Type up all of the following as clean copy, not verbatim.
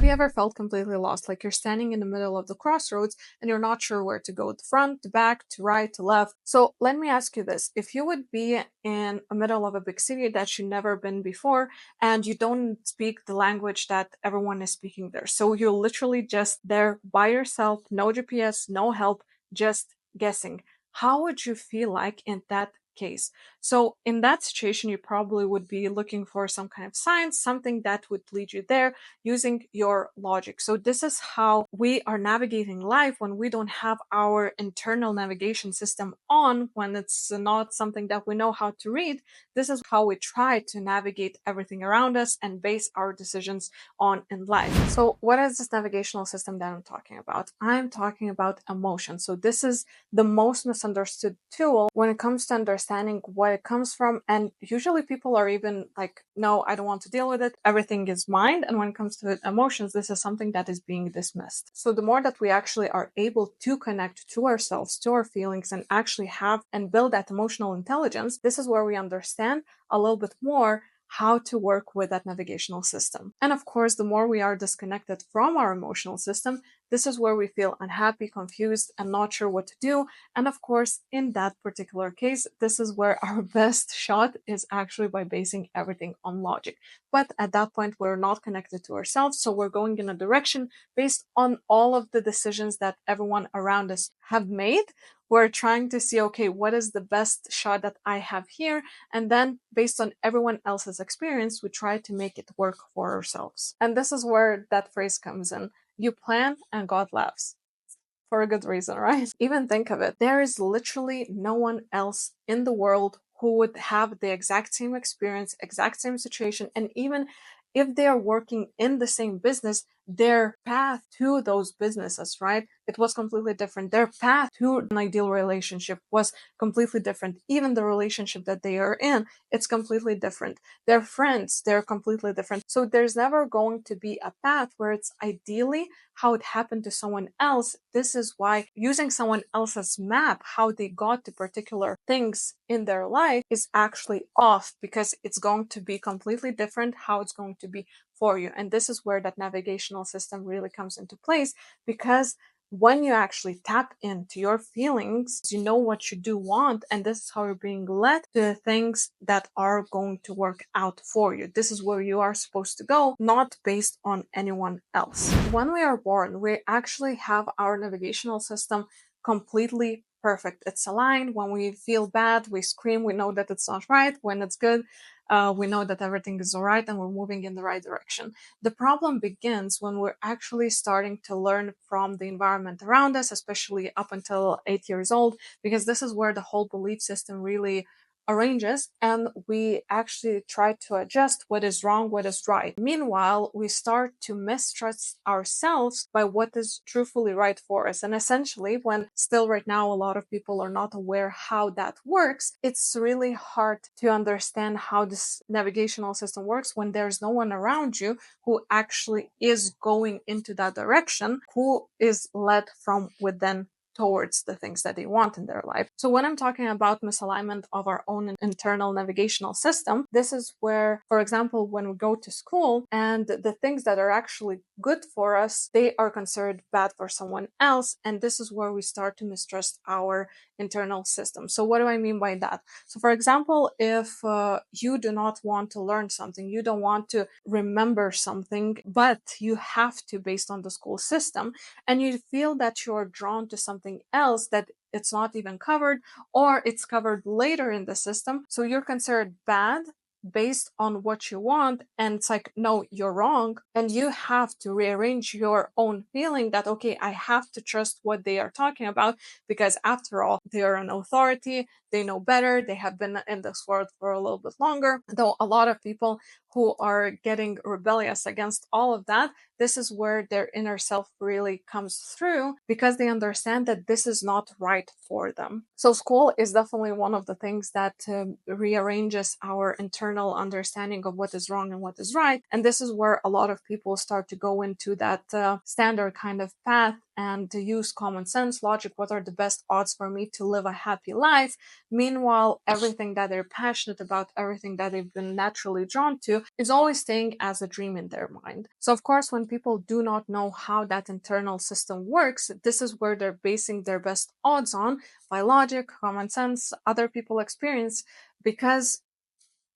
Have you ever felt completely lost, like you're standing in the middle of the crossroads and you're not sure where to go, to front, to back, to right, to left? So let me ask you this. If you would be in the middle of a big city that you've never been before and you don't speak the language that everyone is speaking there, so you're literally just there by yourself, no GPS, no help, just guessing, how would you feel like in that case? So in that situation, you probably would be looking for some kind of signs, something that would lead you there using your logic. So this is how we are navigating life when we don't have our internal navigation system on, when it's not something that we know how to read. This is how we try to navigate everything around us and base our decisions on in life. So what is this navigational system that I'm talking about? I'm talking about emotion. So this is the most misunderstood tool when it comes to understanding what it comes from. And usually people are even like, no, I don't want to deal with it. Everything is mind. And when it comes to emotions, this is something that is being dismissed. So the more that we actually are able to connect to ourselves, to our feelings, and actually have and build that emotional intelligence, this is where we understand a little bit more how to work with that navigational system. And of course, the more we are disconnected from our emotional system, this is where we feel unhappy, confused, and not sure what to do. And of course, in that particular case, this is where our best shot is actually by basing everything on logic. But at that point, we're not connected to ourselves. So we're going in a direction based on all of the decisions that everyone around us have made. We're trying to see, okay, what is the best shot that I have here? And then based on everyone else's experience, we try to make it work for ourselves. And this is where that phrase comes in. You plan and God laughs. For a good reason, right? Even think of it. There is literally no one else in the world who would have the exact same experience, exact same situation, and even if they are working in the same business, their path to those businesses, right? It was completely different. Their path to an ideal relationship was completely different. Even the relationship that they are in, it's completely different. Their friends, they're completely different. So there's never going to be a path where it's ideally how it happened to someone else. This is why using someone else's map, how they got to particular things in their life, is actually off, because it's going to be completely different how it's going to be for you. And this is where that navigational system really comes into place, because when you actually tap into your feelings, you know what you do want, and this is how you're being led to the things that are going to work out for you. This is where you are supposed to go, not based on anyone else. When we are born, we actually have our navigational system completely perfect. It's aligned. When we feel bad, we scream, we know that it's not right. When it's good, we know that everything is all right and we're moving in the right direction. The problem begins when we're actually starting to learn from the environment around us, especially up until 8 years old, because this is where the whole belief system really arranges, and we actually try to adjust what is wrong, what is right. Meanwhile, we start to mistrust ourselves by what is truthfully right for us. And essentially, when still right now a lot of people are not aware how that works, it's really hard to understand how this navigational system works when there's no one around you who actually is going into that direction, who is led from within towards the things that they want in their life. So when I'm talking about misalignment of our own internal navigational system, this is where, for example, when we go to school and the things that are actually good for us, they are considered bad for someone else. And this is where we start to mistrust our internal system. So what do I mean by that? So for example, if you do not want to learn something, you don't want to remember something, but you have to based on the school system, and you feel that you're drawn to something else that it's not even covered, or it's covered later in the system, so you're considered bad based on what you want, and it's like, no, you're wrong, and you have to rearrange your own feeling that, okay, I have to trust what they are talking about, because after all, they are an authority, they know better, they have been in this world for a little bit longer. Though a lot of people who are getting rebellious against all of that, this is where their inner self really comes through, because they understand that this is not right for them. So school is definitely one of the things that rearranges our internal understanding of what is wrong and what is right. And this is where a lot of people start to go into that standard kind of path and to use common sense, logic, what are the best odds for me to live a happy life. Meanwhile, everything that they're passionate about, everything that they've been naturally drawn to, is always staying as a dream in their mind. So, of course, when people do not know how that internal system works, this is where they're basing their best odds on by logic, common sense, other people experience, because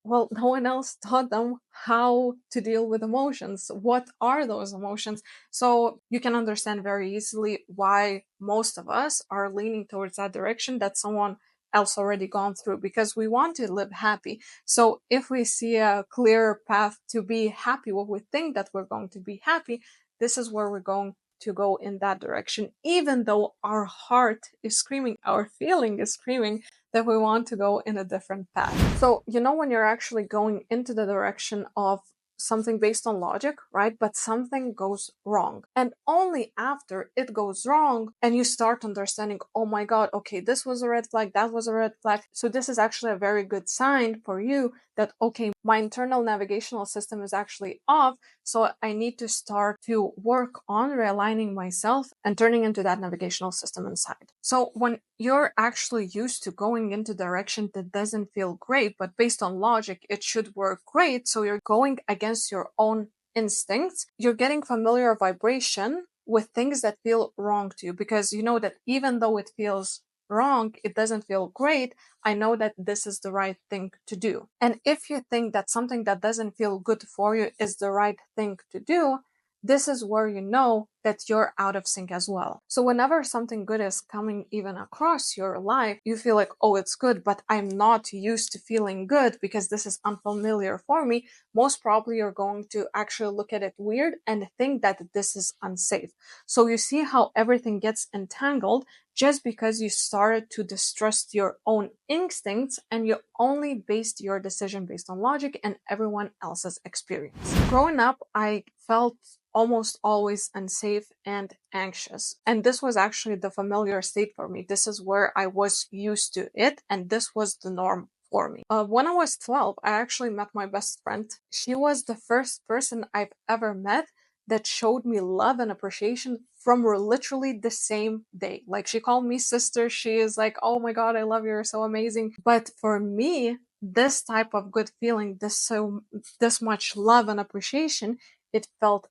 well, no one else taught them how to deal with emotions. What are those emotions? So you can understand very easily why most of us are leaning towards that direction that someone else already gone through, because we want to live happy. So if we see a clear path to be happy, what we think that we're going to be happy, this is where we're going to go in that direction, even though our heart is screaming, our feeling is screaming that we want to go in a different path. So, when you're actually going into the direction of something based on logic, right? But something goes wrong. And only after it goes wrong and you start understanding, oh my God, okay, this was a red flag, that was a red flag. So this is actually a very good sign for you that, okay, my internal navigational system is actually off. So I need to start to work on realigning myself and turning into that navigational system inside. So when you're actually used to going into direction that doesn't feel great, but based on logic, it should work great. So you're going against your own instincts. You're getting familiar vibration with things that feel wrong to you, because you know that even though it feels wrong, it doesn't feel great. I know that this is the right thing to do. And if you think that something that doesn't feel good for you is the right thing to do, this is where you know that you're out of sync as well. So whenever something good is coming even across your life, you feel like, oh, it's good, but I'm not used to feeling good because this is unfamiliar for me. Most probably you're going to actually look at it weird and think that this is unsafe. So you see how everything gets entangled just because you started to distrust your own instincts and you only based your decision based on logic and everyone else's experience. Growing up, I felt almost always unsafe and anxious. And this was actually the familiar state for me. This is where I was used to it, and this was the norm for me. When I was 12, I actually met my best friend. She was the first person I've ever met that showed me love and appreciation from literally the same day. Like, she called me sister. She is like, oh my God, I love you. You're so amazing. But for me, this type of good feeling, this much love and appreciation, it felt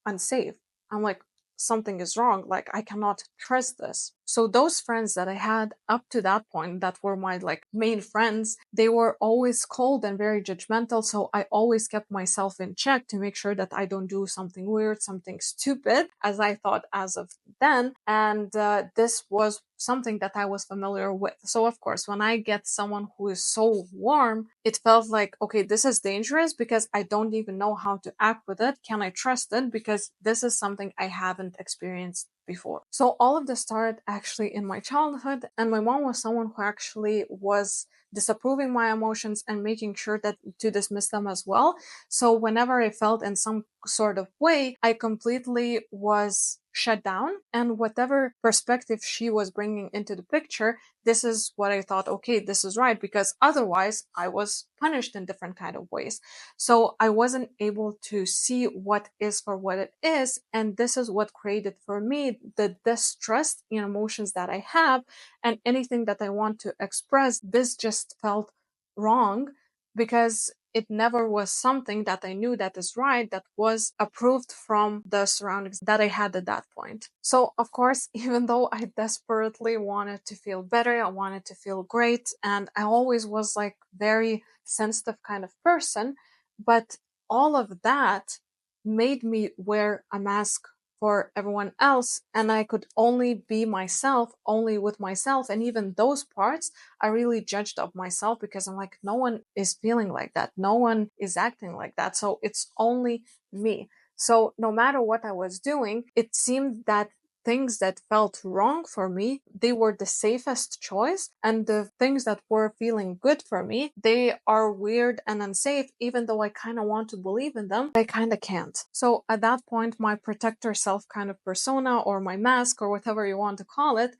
unsafe. I'm like, something is wrong. Like, I cannot trust this. So those friends that I had up to that point that were my main friends, they were always cold and very judgmental. So I always kept myself in check to make sure that I don't do something weird, something stupid, as I thought as of then. And this was something that I was familiar with. So of course, when I get someone who is so warm, it felt like, okay, this is dangerous because I don't even know how to act with it. Can I trust it? Because this is something I haven't experienced before. So all of this started actually in my childhood, and my mom was someone who actually was disapproving my emotions and making sure that to dismiss them as well. So whenever I felt in some sort of way, I completely was shut down, and whatever perspective she was bringing into the picture, this is what I thought, okay, this is right, because otherwise I was punished in different kind of ways. So I wasn't able to see what is for what it is, and this is what created for me the distrust in emotions that I have, and anything that I want to express, this just felt wrong because it never was something that I knew that is right, that was approved from the surroundings that I had at that point. So, of course, even though I desperately wanted to feel better, I wanted to feel great, and I always was very sensitive kind of person, but all of that made me wear a mask for everyone else, and I could only be myself, only with myself. And even those parts I really judged of myself, because I'm like, no one is feeling like that, no one is acting like that, so it's only me. So no matter what I was doing, it seemed that things that felt wrong for me, they were the safest choice, and the things that were feeling good for me, they are weird and unsafe, even though I kind of want to believe in them, I kind of can't. So at that point, my protector self kind of persona, or my mask, or whatever you want to call it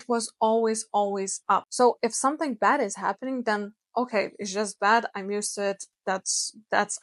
was always up. So if something bad is happening, then okay, it's just bad. I'm used to it.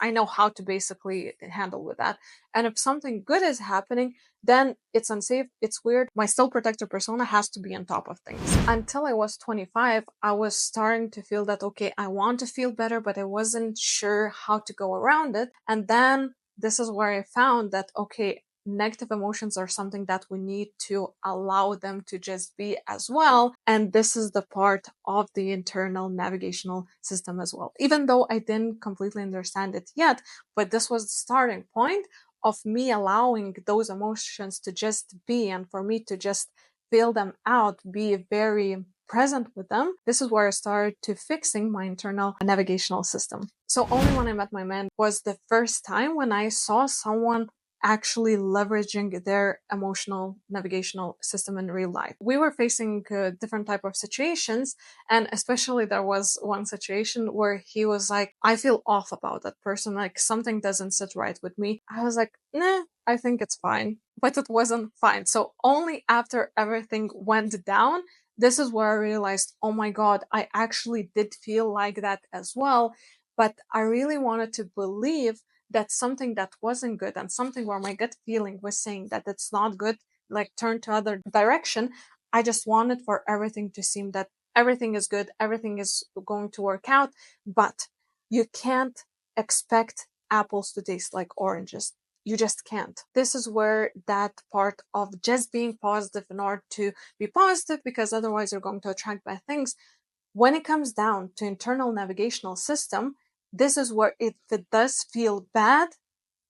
I know how to basically handle with that. And if something good is happening, then it's unsafe, it's weird. My still protector persona has to be on top of things. Until I was 25, I was starting to feel that, okay, I want to feel better, but I wasn't sure how to go around it. And then this is where I found that, okay, negative emotions are something that we need to allow them to just be as well. And this is the part of the internal navigational system as well. Even though I didn't completely understand it yet, but this was the starting point of me allowing those emotions to just be and for me to just feel them out, be very present with them. This is where I started to fixing my internal navigational system. So only when I met my man was the first time when I saw someone actually leveraging their emotional navigational system in real life. We were facing different type of situations, and especially there was one situation where he was like, I feel off about that person, like something doesn't sit right with me. I was like, nah, I think it's fine. But it wasn't fine. So only after everything went down, this is where I realized, oh my God, I actually did feel like that as well. But I really wanted to believe that something that wasn't good and something where my gut feeling was saying that it's not good, like turn to other direction. I just wanted for everything to seem that everything is good, everything is going to work out, but you can't expect apples to taste like oranges. You just can't. This is where that part of just being positive in order to be positive, because otherwise you're going to attract bad things. When it comes down to internal navigational system, this is where if it does feel bad,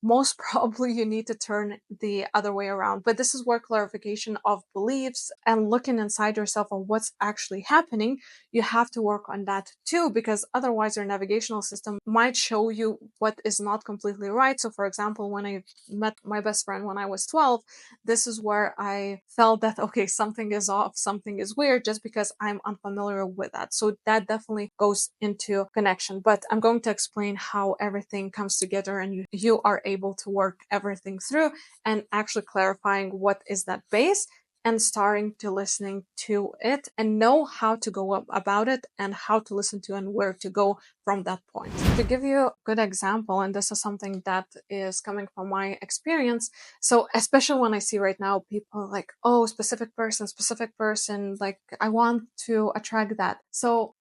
most probably you need to turn the other way around. But this is where clarification of beliefs and looking inside yourself on what's actually happening, you have to work on that too, because otherwise your navigational system might show you what is not completely right. So for example, when I met my best friend when I was 12, this is where I felt that, okay, something is off, something is weird, just because I'm unfamiliar with that. So that definitely goes into connection. But I'm going to explain how everything comes together and you are able to work everything through and actually clarifying what is that base and starting to listening to it and know how to go about it and how to listen to and where to go from that point. To give you a good example, and this is something that is coming from my experience, so especially when I see right now people like, oh, specific person, like I want to attract that. So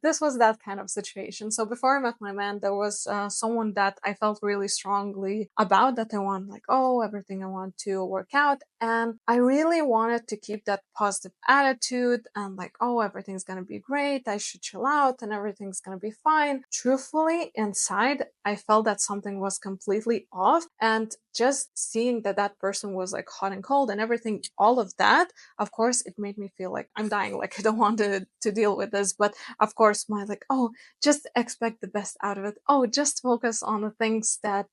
this was that kind of situation. So before I met my man, there was someone that I felt really strongly about, that I want, like, oh, everything I want to work out. And I really wanted to keep that positive attitude and like, oh, everything's going to be great. I should chill out and everything's going to be fine. Truthfully, inside, I felt that something was completely off. And just seeing that that person was like hot and cold and everything, all of that, of course, it made me feel like I'm dying. Like I don't want to deal with this. But of course, my like, oh, just expect the best out of it. Oh, just focus on the things that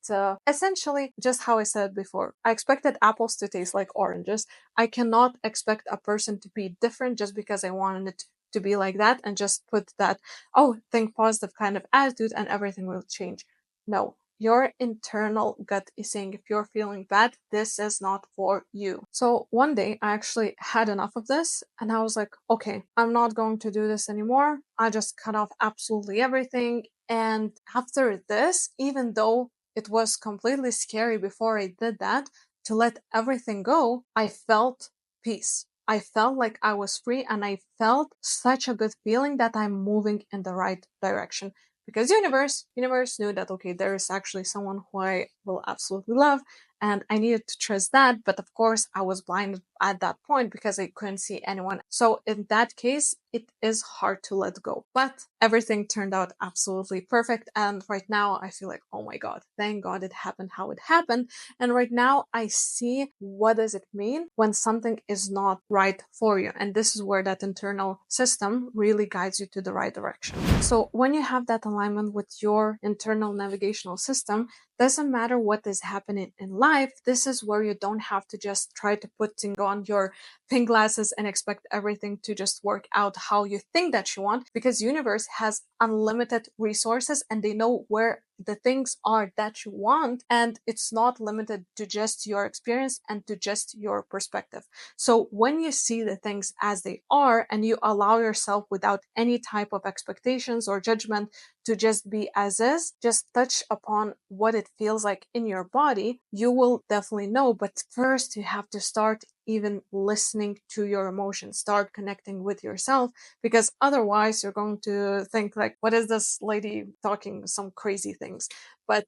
essentially, just how I said before, I expected apples to taste like oranges. I cannot expect a person to be different just because I wanted it to be like that and just put that, oh, think positive kind of attitude and everything will change. No, your internal gut is saying if you're feeling bad, this is not for you. So one day I actually had enough of this and I was like, okay, I'm not going to do this anymore. I just cut off absolutely everything. And after this, even though it was completely scary before I did that, to let everything go, I felt peace. I felt like I was free and I felt such a good feeling that I'm moving in the right direction, because universe knew that, okay, there is actually someone who I will absolutely love and I needed to trust that. But of course I was blinded at that point because I couldn't see anyone. So in that case, it is hard to let go, but everything turned out absolutely perfect. And right now I feel like, oh my God, thank God it happened how it happened. And right now I see what does it mean when something is not right for you. And this is where that internal system really guides you to the right direction. So when you have that alignment with your internal navigational system, doesn't matter what is happening in life, this is where you don't have to just try to put on your pink glasses and expect everything to just work out how you think that you want, because universe has unlimited resources and they know where the things are that you want, and it's not limited to just your experience and to just your perspective. So when you see the things as they are and you allow yourself without any type of expectations or judgment to just be as is, just touch upon what it feels like in your body, you will definitely know. But first, you have to start even listening to your emotions, start connecting with yourself, because otherwise you're going to think like, what is this lady talking some crazy things? But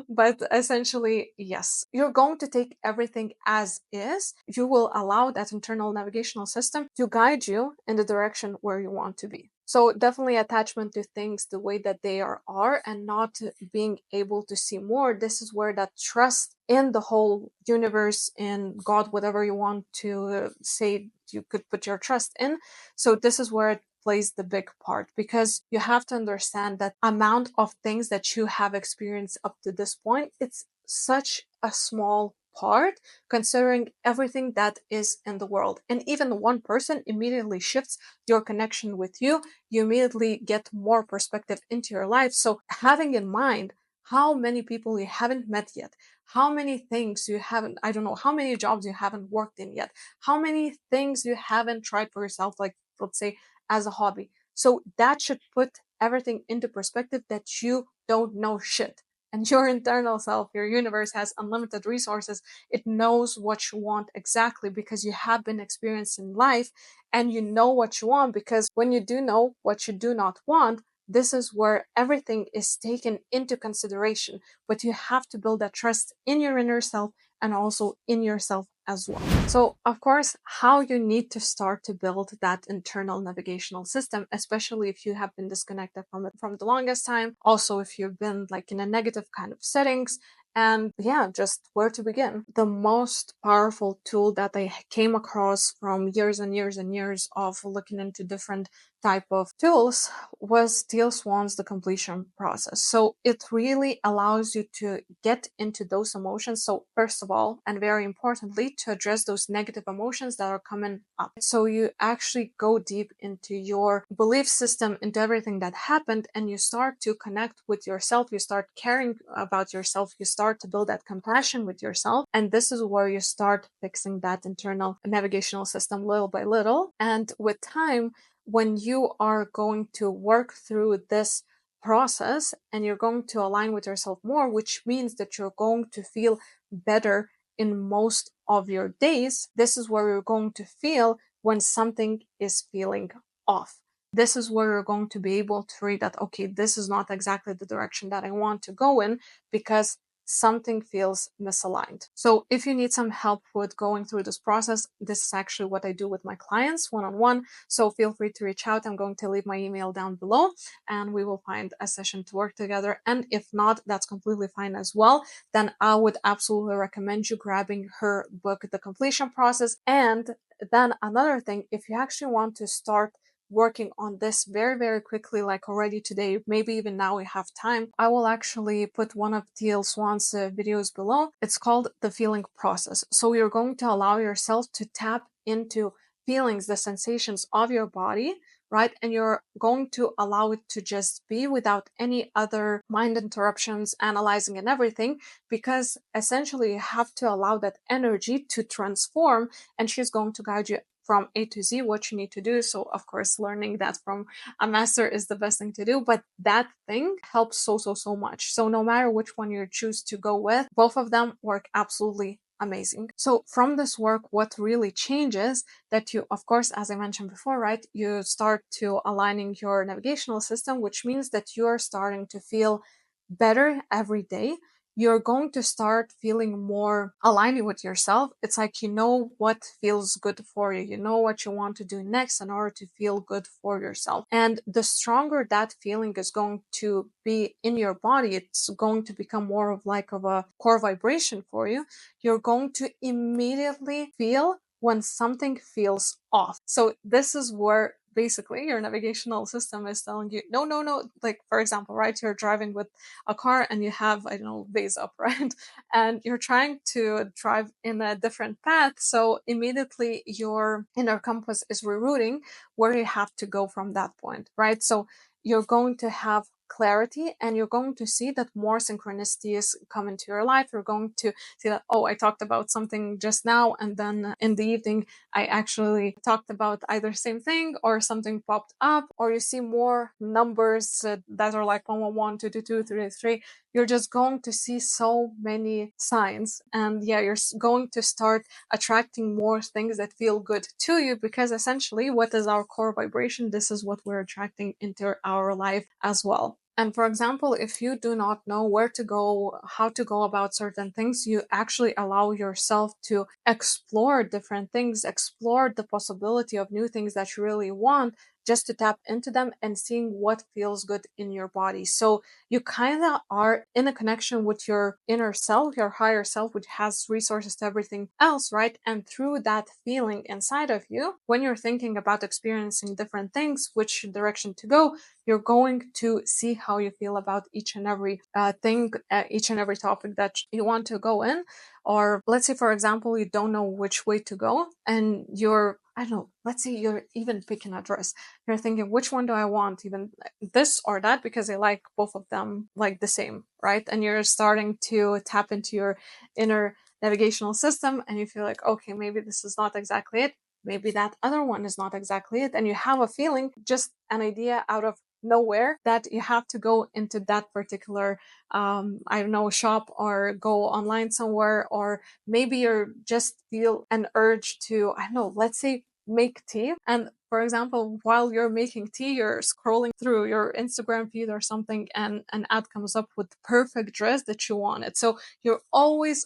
but essentially, yes, you're going to take everything as is. You will allow that internal navigational system to guide you in the direction where you want to be. So definitely attachment to things the way that they are and not being able to see more. This is where that trust in the whole universe, in God, whatever you want to say, you could put your trust in. So this is where it plays the big part, because you have to understand that amount of things that you have experienced up to this point, it's such a small part considering everything that is in the world. And even one person immediately shifts your connection with you. You immediately get more perspective into your life. So having in mind how many people you haven't met yet, how many things you haven't, I don't know, how many jobs you haven't worked in yet, how many things you haven't tried for yourself, like let's say as a hobby. So that should put everything into perspective that you don't know shit. And your internal self, your universe has unlimited resources. It knows what you want exactly because you have been experiencing life and you know what you want. Because when you do know what you do not want, this is where everything is taken into consideration. But you have to build that trust in your inner self and also in yourself as well. So, of course, how you need to start to build that internal navigational system, especially if you have been disconnected from it from the longest time. Also, if you've been like in a negative kind of settings, and yeah, just where to begin. The most powerful tool that I came across from years and years and years of looking into different type of tools was Teal Swan's The Completion Process. So it really allows you to get into those emotions. So first of all, and very importantly, to address those negative emotions that are coming up. So you actually go deep into your belief system, into everything that happened, and you start to connect with yourself. You start caring about yourself. You start to build that compassion with yourself. And this is where you start fixing that internal navigational system little by little. And with time, when you are going to work through this process and you're going to align with yourself more, which means that you're going to feel better in most of your days, this is where you're going to feel when something is feeling off. This is where you're going to be able to read that, okay, this is not exactly the direction that I want to go in because something feels misaligned. So if you need some help with going through this process, this is actually what I do with my clients one-on-one. So feel free to reach out. I'm going to leave my email down below and we will find a session to work together. And if not, that's completely fine as well. Then I would absolutely recommend you grabbing her book, The Completion Process. And then another thing, if you actually want to start working on this very, very quickly, like already today, maybe even now we have time, I will actually put one of Teal Swan's videos below. It's called The Feeling Process. So you're going to allow yourself to tap into feelings, the sensations of your body, right? And you're going to allow it to just be without any other mind interruptions, analyzing and everything, because essentially you have to allow that energy to transform, and she's going to guide you from A to Z what you need to do. So of course, learning that from a master is the best thing to do, but that thing helps so much. So no matter which one you choose to go with, both of them work absolutely amazing. So from this work, what really changes that you, of course, as I mentioned before, right, you start to aligning your navigational system, which means that you're starting to feel better every day. You're going to start feeling more aligning with yourself. It's like you know what feels good for you. You know what you want to do next in order to feel good for yourself. And the stronger that feeling is going to be in your body, it's going to become more of like of a core vibration for you. You're going to immediately feel when something feels off. So this is where basically your navigational system is telling you, no, no, no. Like, for example, right, you're driving with a car and you have, I don't know, base up, right? And you're trying to drive in a different path. So immediately your inner compass is rerouting where you have to go from that point, right? So you're going to have clarity, and you're going to see that more synchronicities come into your life. You're going to see that, oh, I talked about something just now, and then in the evening I actually talked about either same thing or something popped up, or you see more numbers that are like 111, 222, 333. You're just going to see so many signs. And yeah, you're going to start attracting more things that feel good to you, because essentially, what is our core vibration? This is what we're attracting into our life as well. And for example, if you do not know where to go, how to go about certain things, you actually allow yourself to explore different things, explore the possibility of new things that you really want, just to tap into them and seeing what feels good in your body. So you kind of are in a connection with your inner self, your higher self, which has resources to everything else, right? And through that feeling inside of you, when you're thinking about experiencing different things, which direction to go, you're going to see how you feel about each and every thing, each and every topic that you want to go in. Or let's say, for example, you don't know which way to go, and you're, I don't know, let's say you're even picking a dress. You're thinking, which one do I want? Even this or that, because I like both of them like the same, right? And you're starting to tap into your inner navigational system, and you feel like, okay, maybe this is not exactly it. Maybe that other one is not exactly it. And you have a feeling, just an idea out of nowhere, that you have to go into that particular I don't know, shop or go online somewhere. Or maybe you're just feel an urge to, I don't know, let's say make tea. And for example, while you're making tea, you're scrolling through your Instagram feed or something, and an ad comes up with the perfect dress that you wanted. So you're always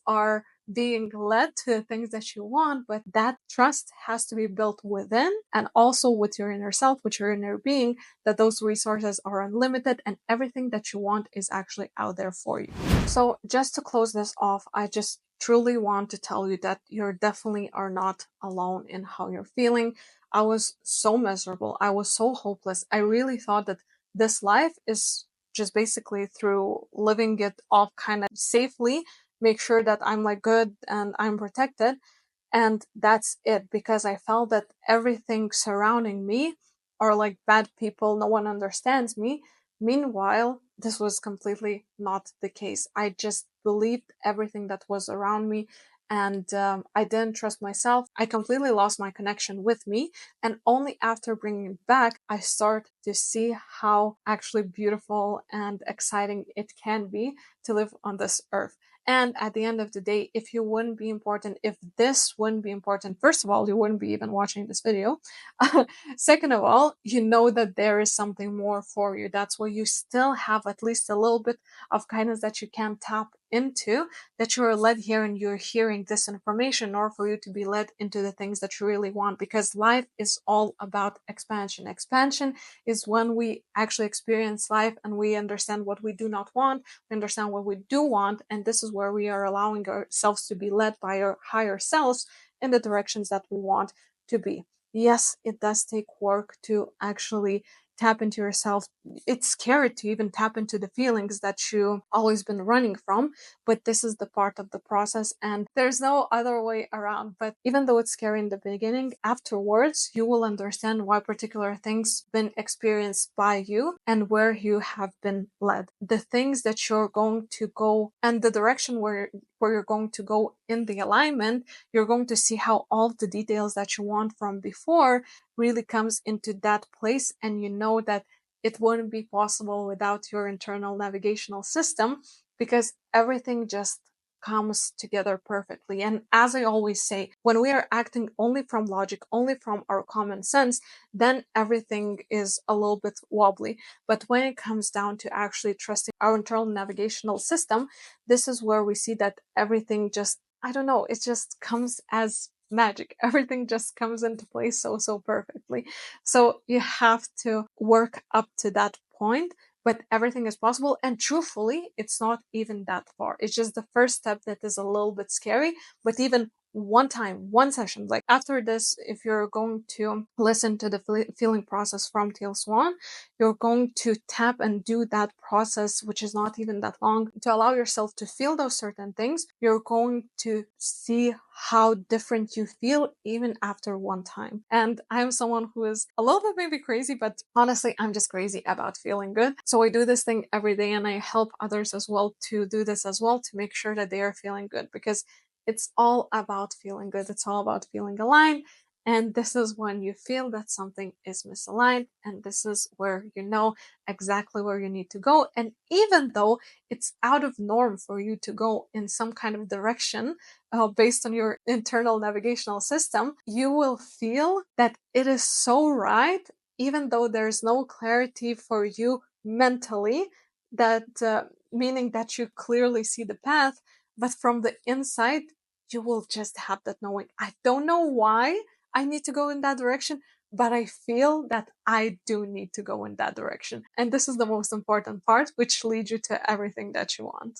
are being led to the things that you want, but that trust has to be built within, and also with your inner self, with your inner being, that those resources are unlimited and everything that you want is actually out there for you. So just to close this off, I just truly want to tell you that you definitely are not alone in how you're feeling. I was so miserable. I was so hopeless. I really thought that this life is just basically through living it off kind of safely, make sure that I'm like good and I'm protected. And that's it, because I felt that everything surrounding me are like bad people. No one understands me. Meanwhile, this was completely not the case. I just believed everything that was around me, and I didn't trust myself. I completely lost my connection with me. And only after bringing it back, I start to see how actually beautiful and exciting it can be to live on this earth. And at the end of the day, if you wouldn't be important, if this wouldn't be important, first of all, you wouldn't be even watching this video. Second of all, you know that there is something more for you. That's why you still have at least a little bit of kindness that you can tap into, that you're led here and you're hearing this information, or for you to be led into the things that you really want, because life is all about expansion. Expansion is when we actually experience life and we understand what we do not want, we understand what we do want, and this is where we are allowing ourselves to be led by our higher selves in the directions that we want to be. Yes, it does take work to actually tap into yourself. It's scary to even tap into the feelings that you always been running from, but this is the part of the process, and there's no other way around. But even though it's scary in the beginning, afterwards you will understand why particular things been experienced by you and where you have been led. The things that you're going to go and the direction where you're going to go in the alignment, you're going to see how all the details that you want from before really comes into that place, and you know that it wouldn't be possible without your internal navigational system, because everything just comes together perfectly. And as I always say, when we are acting only from logic, only from our common sense, then everything is a little bit wobbly. But when it comes down to actually trusting our internal navigational system, this is where we see that everything just, I don't know, it just comes as magic. Everything just comes into place so perfectly. So you have to work up to that point, but everything is possible. And truthfully, it's not even that far. It's just the first step that is a little bit scary. But even one time, one session. Like after this, if you're going to listen to the feeling process from Teal Swan, you're going to tap and do that process, which is not even that long, to allow yourself to feel those certain things. You're going to see how different you feel even after one time. And I'm someone who is a little bit maybe crazy, but honestly, I'm just crazy about feeling good. So I do this thing every day, and I help others as well to do this as well, to make sure that they are feeling good, because it's all about feeling good. It's all about feeling aligned. And this is when you feel that something is misaligned. And this is where you know exactly where you need to go. And even though it's out of norm for you to go in some kind of direction, based on your internal navigational system, you will feel that it is so right, even though there's no clarity for you mentally, that meaning that you clearly see the path, but from the inside, you will just have that knowing. I don't know why I need to go in that direction, but I feel that I do need to go in that direction. And this is the most important part, which leads you to everything that you want.